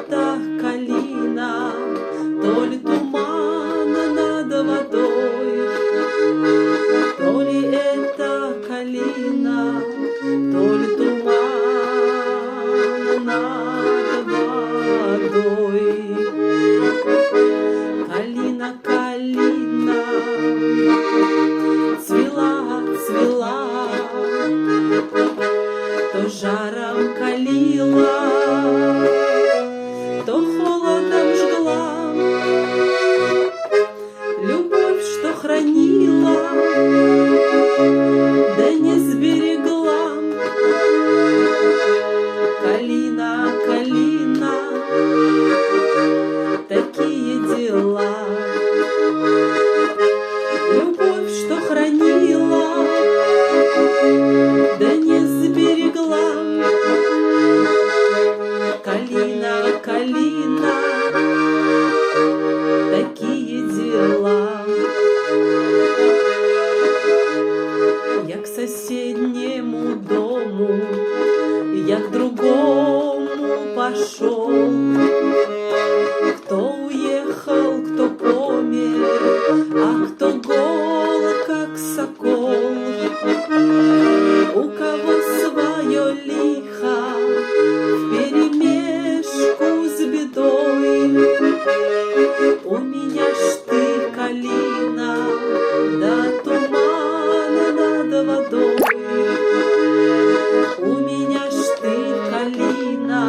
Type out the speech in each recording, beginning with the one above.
это калина, то ли туман над водой, то ли это калина, то ли туман над водой. Калина, калина, цвела, цвела, то жаром калила, то холодом жгла. Любовь, что хранила, да не сберегла. Калина, калина, такие дела. Любовь, что хранила, да не сберегла. Калина, калина, такие дела. Я к соседнему дому, я к другому пошел. Кто уехал, кто помер, а кто гол, как сокол. У кого свое лихо вперемешку с бедой. У меня ж ты, калина, да туман над водой. У меня ж ты, калина,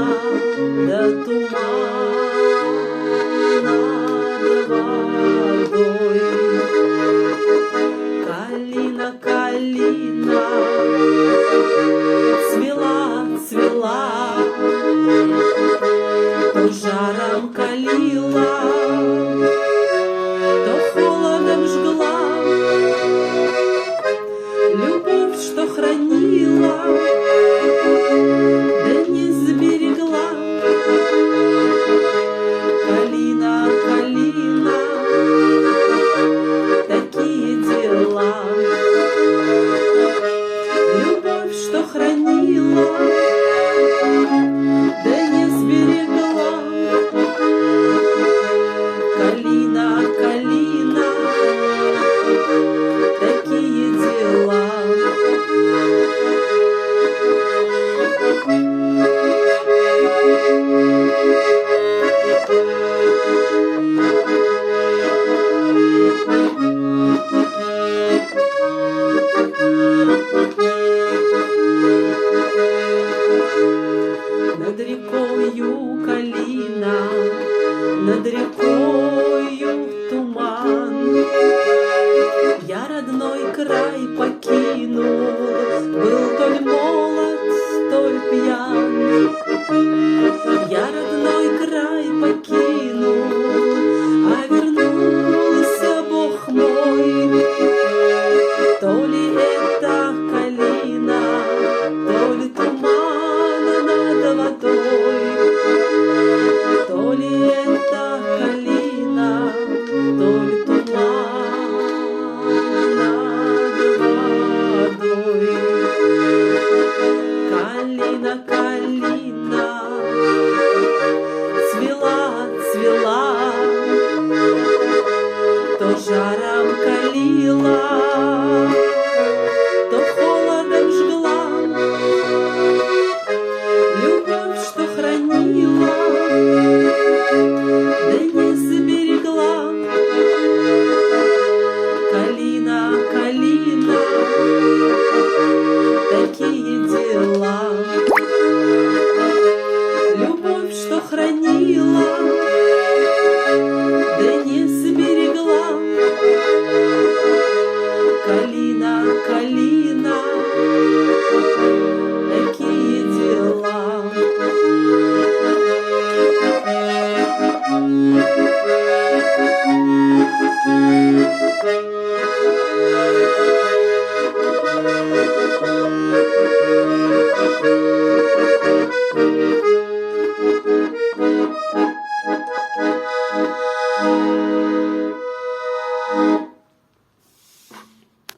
да туман над водой. Калина, калина, цвела, цвела, то жаром калила,